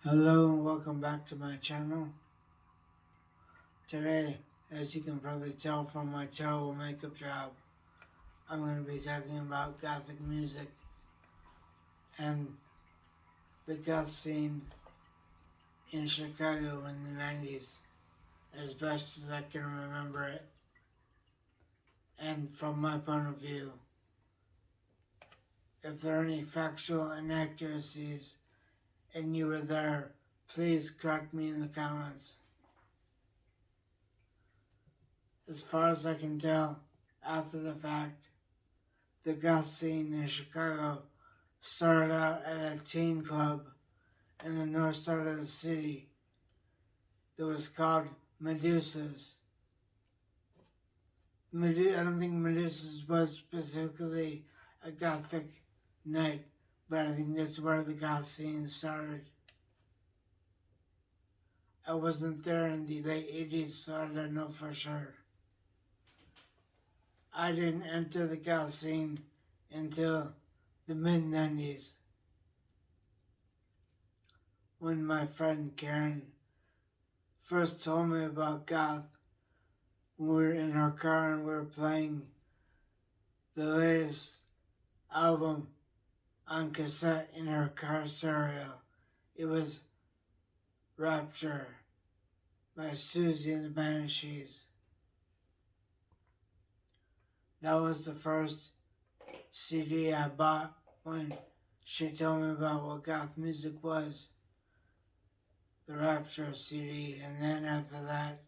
Hello and welcome back to my channel. Today, as you can probably tell from my terrible makeup job, I'm going to be talking about gothic music and the goth scene in Chicago in the 90s, as best as I can remember it, and from my point of view. If there are any factual inaccuracies and you were there, please correct me in the comments. As far as I can tell, after the fact, the goth scene in Chicago started out at a teen club in the north side of the city that was called Medusa's. I don't think Medusa's was specifically a gothic night, but I think that's where the goth scene started. I wasn't there in the late 80s, so I don't know for sure. I didn't enter the goth scene until the mid 90s when my friend Karen first told me about goth. We were in our car and we were playing the latest album on cassette in our car stereo. It was Rapture by Susie and the Banshees. That was the first CD I bought when she told me about what goth music was. The Rapture CD, and then after that,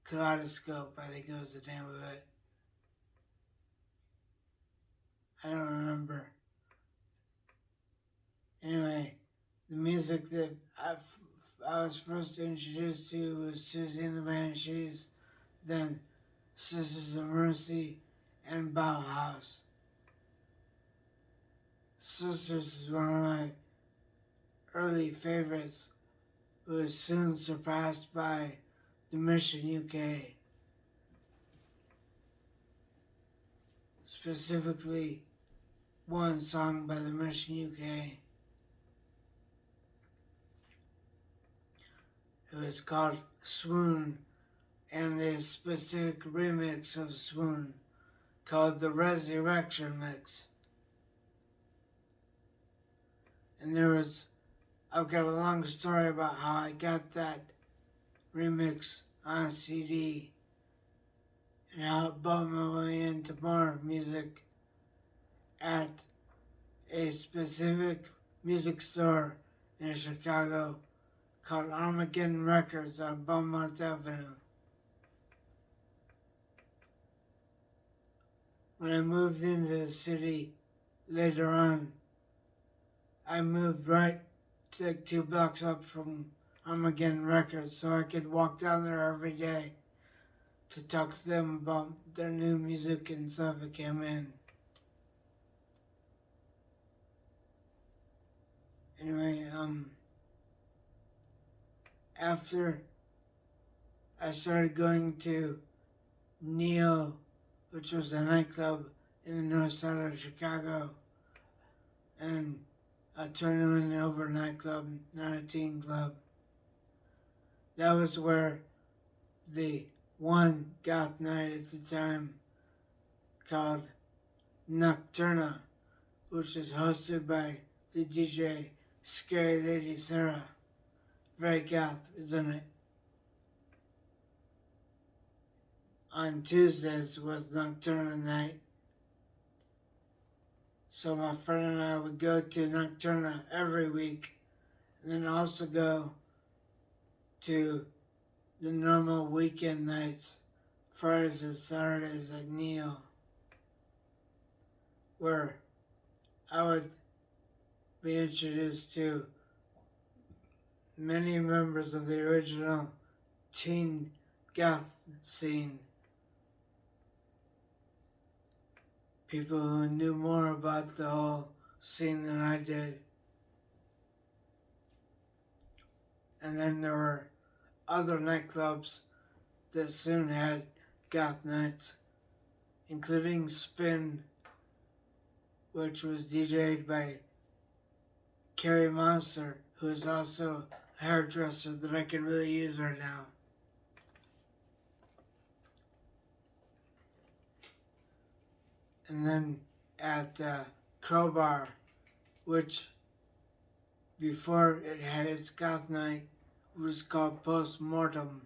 Kaleidoscope, I think it was the name of it. I don't remember. Anyway, the music that I was first introduced to was Susie and the Banshees, then Sisters of Mercy, and Bauhaus. Sisters is one of my early favorites. It was soon surpassed by The Mission UK, specifically one song by The Mission UK. It was called Swoon, and a specific remix of Swoon called the Resurrection Mix. And I've got a long story about how I got that remix on CD and how it brought my way into more music at a specific music store in Chicago called Armageddon Records on Beaumont Avenue. When I moved into the city later on, I moved right to like 2 blocks up from Armageddon Records so I could walk down there every day to talk to them about their new music and stuff that came in. Anyway, after I started going to Neo, which was a nightclub in the north side of Chicago, and a tournament overnight club, not a teen club. That was where the one goth night at the time called Nocturna, which was hosted by the DJ Scary Lady Sarah. Very goth, isn't it? On Tuesdays was Nocturna night. So my friend and I would go to Nocturna every week, and then also go to the normal weekend nights, Fridays and Saturdays at Neo, where I would be introduced to many members of the original teen goth scene. People who knew more about the whole scene than I did. And then there were other nightclubs that soon had goth nights, including Spin, which was DJ'd by Carrie Monster, who is also a hairdresser that I could really use right now. And then at Crowbar, which before it had its goth night, was called Post Mortem.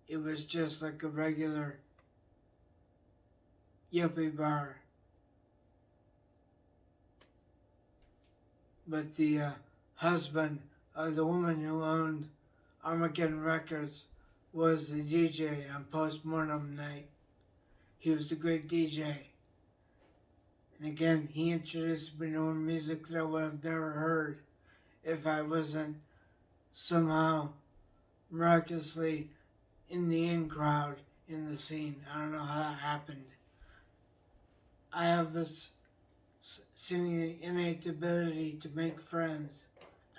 It was just like a regular yuppie bar. But the husband of the woman who owned Armageddon Records was the DJ on Post Mortem night. He was a great DJ. And again, he introduced me to music that I would have never heard if I wasn't somehow miraculously in the in crowd in the scene. I don't know how that happened. I have this seemingly innate ability to make friends.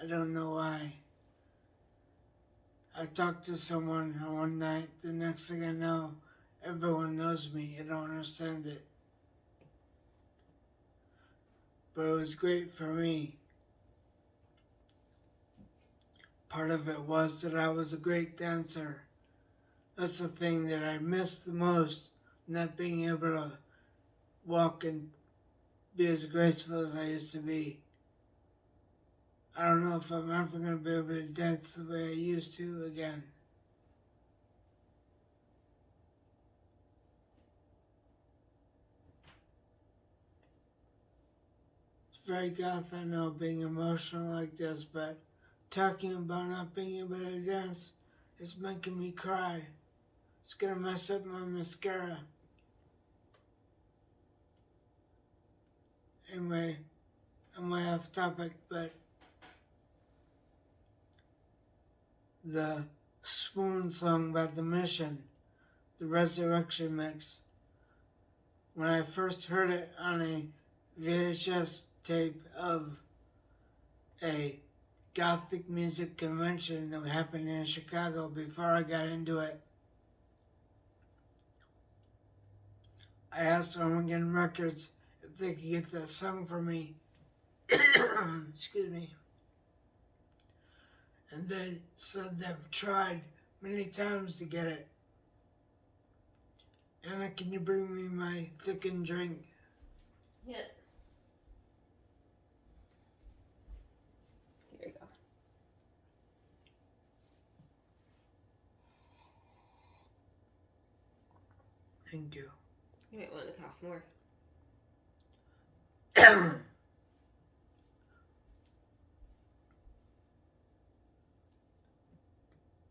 I don't know why. I talked to someone one night, the next thing I know, everyone knows me. I don't understand it. But it was great for me. Part of it was that I was a great dancer. That's the thing that I missed the most, not being able to walk and be as graceful as I used to be. I don't know if I'm ever going to be able to dance the way I used to again. It's very goth, I know, being emotional like this, but talking about not being able to dance is making me cry. It's going to mess up my mascara. Anyway, I'm way off topic, but the Swoon song by The Mission, the Resurrection mix, when I first heard it on a VHS tape of a gothic music convention that happened in Chicago before I got into it, I asked Armageddon Records if they could get that song for me. Excuse me. And they said they've tried many times to get it. Anna, can you bring me my thickened drink? Yeah. Here you go. Thank you. You might want to cough more.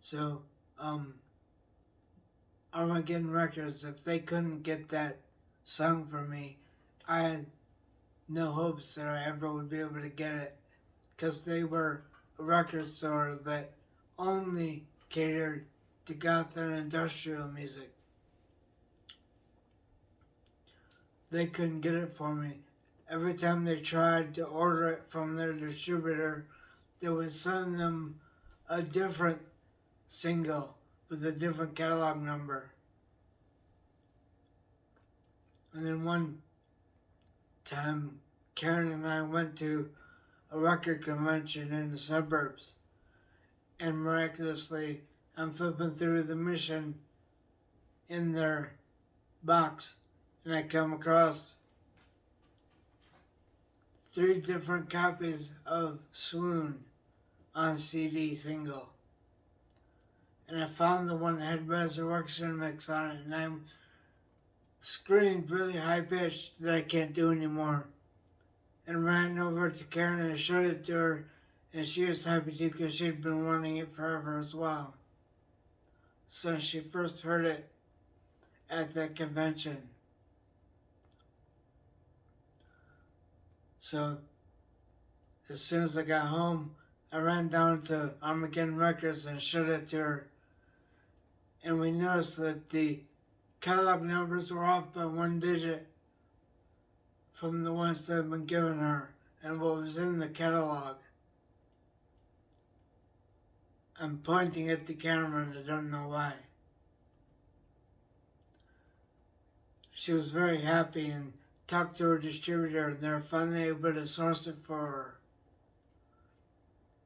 So, Armageddon Records, if they couldn't get that song for me, I had no hopes that I ever would be able to get it, because they were a record store that only catered to goth and industrial music. They couldn't get it for me. Every time they tried to order it from their distributor, they would send them a different single with a different catalog number. And then one time, Karen and I went to a record convention in the suburbs, and miraculously, I'm flipping through The Mission in their box, and I come across 3 different copies of Swoon on CD single. And I found the one that had Resurrection mix on it, and I screamed really high pitched that I can't do anymore. And ran over to Karen and showed it to her, and she was happy too because she'd been wanting it forever as well, since she first heard it at that convention. So, as soon as I got home, I ran down to Armageddon Records and showed it to her. And we noticed that the catalog numbers were off by 1 digit from the ones that had been given her and what was in the catalog. I'm pointing at the camera and I don't know why. She was very happy and talked to her distributor and they're finally able to source it for her.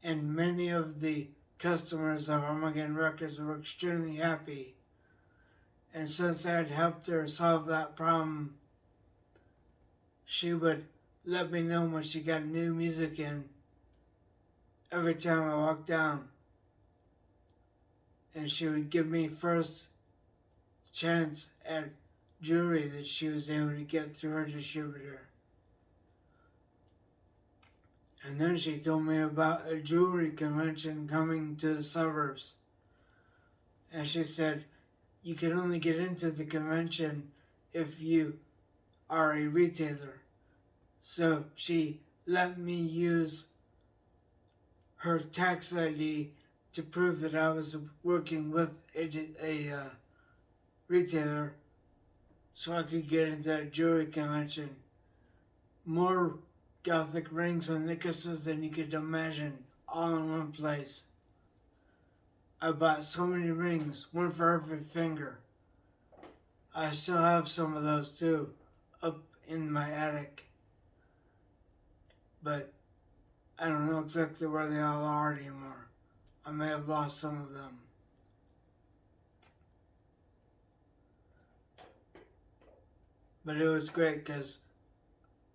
And many of the customers of Armageddon Records were extremely happy. And since I had helped her solve that problem, she would let me know when she got new music in every time I walked down. And she would give me first chance at jewelry that she was able to get through her distributor. And then she told me about a jewelry convention coming to the suburbs. And she said, you can only get into the convention if you are a retailer. So she let me use her tax ID to prove that I was working with a retailer so I could get into that jewelry convention. More gothic rings and necklaces than you could imagine, all in one place. I bought so many rings, one for every finger. I still have some of those too, up in my attic. But I don't know exactly where they all are anymore. I may have lost some of them. But it was great because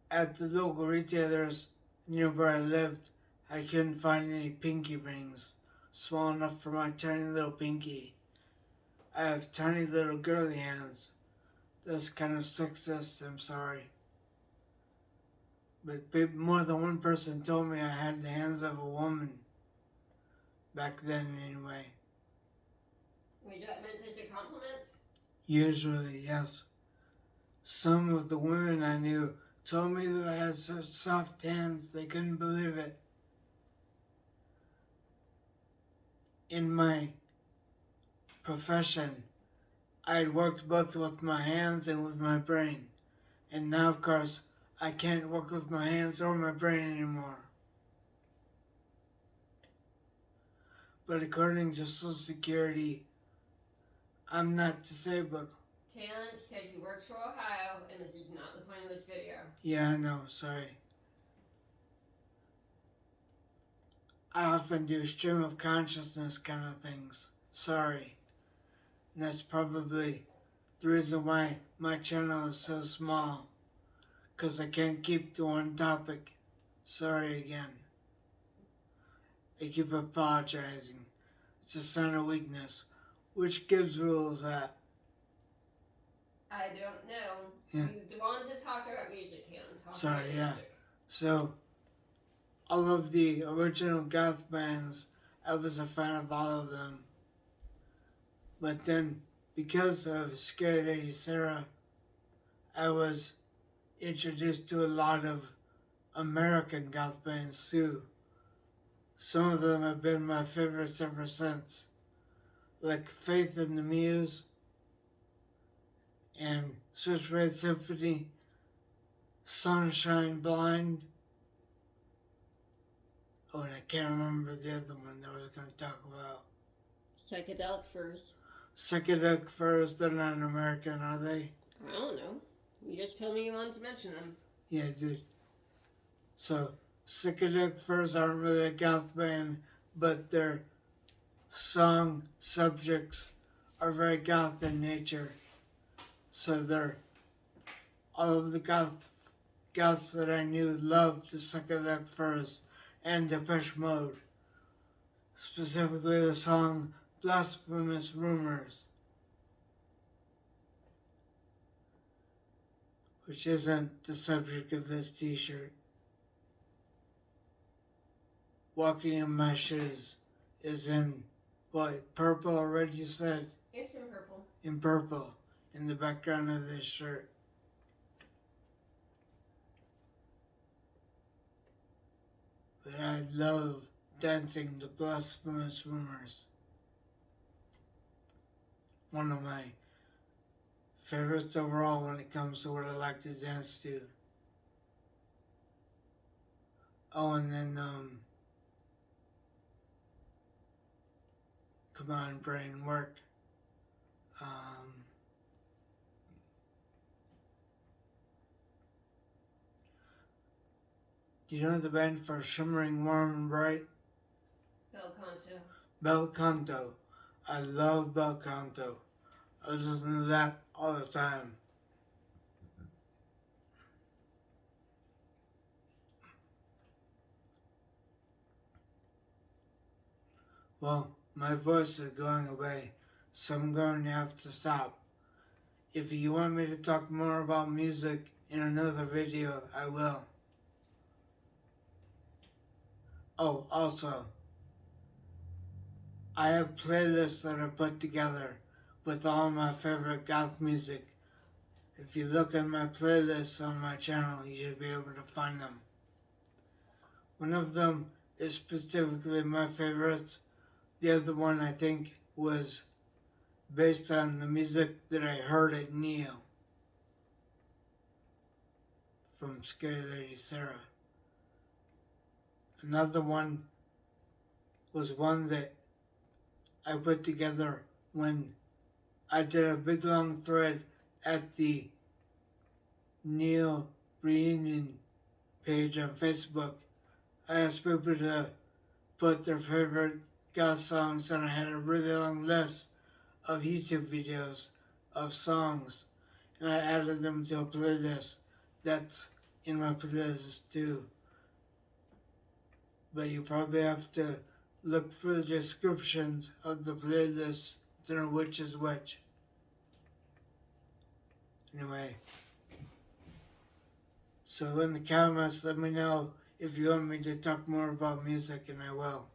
at the local retailers near where I lived, I couldn't find any pinky rings small enough for my tiny little pinky. I have tiny little girly hands. That's kind of sexist, I'm sorry. But more than one person told me I had the hands of a woman. Back then, anyway. Was that meant as a compliment? Usually, yes. Some of the women I knew told me that I had such soft hands they couldn't believe it. In my profession, I had worked both with my hands and with my brain. And now, of course, I can't work with my hands or my brain anymore. But according to Social Security, I'm not disabled. Kalen, it's because you work for Ohio, and this is not the point of this video. Yeah, I know, sorry. I often do stream of consciousness kind of things. Sorry. And that's probably the reason why my channel is so small. Because I can't keep to one topic. Sorry again. I keep apologizing. It's a sign of weakness. Which Gibbs rule is that? I don't know. Yeah. You want to talk about music, Kalen. Talk Sorry, about yeah. music. So, all of the original goth bands, I was a fan of all of them. But then, because of Scary Lady Sarah, I was introduced to a lot of American goth bands too. Some of them have been my favorites ever since, like Faith and the Muse and Swiss Red Symphony, Sunshine Blind. Oh, and I can't remember the other one that I was going to talk about. Psychedelic Furs. Psychedelic Furs, they're not American, are they? I don't know. You just told me you wanted to mention them. Yeah, I did. So, Psychedelic Furs aren't really a goth band, but their song subjects are very goth in nature. So they're all of the goths that I knew loved the Psychedelic Furs and Depeche Mode. Specifically the song Blasphemous Rumors, which isn't the subject of this t-shirt. Walking in My Shoes is in, what, purple or red you said? It's in purple. In purple, in the background of this shirt. But I love dancing to Blasphemous Rumors. One of my favorites overall when it comes to what I like to dance to. Oh, and then, come on, brain, work. Do you know the band for Shimmering Warm and Bright? Bel Canto. Bel Canto. I love Bel Canto. I listen to that all the time. Well, my voice is going away, so I'm going to have to stop. If you want me to talk more about music in another video, I will. Oh, also, I have playlists that are put together with all my favorite goth music. If you look at my playlists on my channel, you should be able to find them. One of them is specifically my favorites. The other one, I think, was based on the music that I heard at Neo from Scary Lady Sarah. Another one was one that I put together when I did a big long thread at the Neo reunion page on Facebook. I asked people to put their favorite goth songs, and I had a really long list of YouTube videos of songs, and I added them to a playlist that's in my playlist too. But you probably have to look for the descriptions of the playlists to know which is which. Anyway, so in the comments, let me know if you want me to talk more about music, and I will.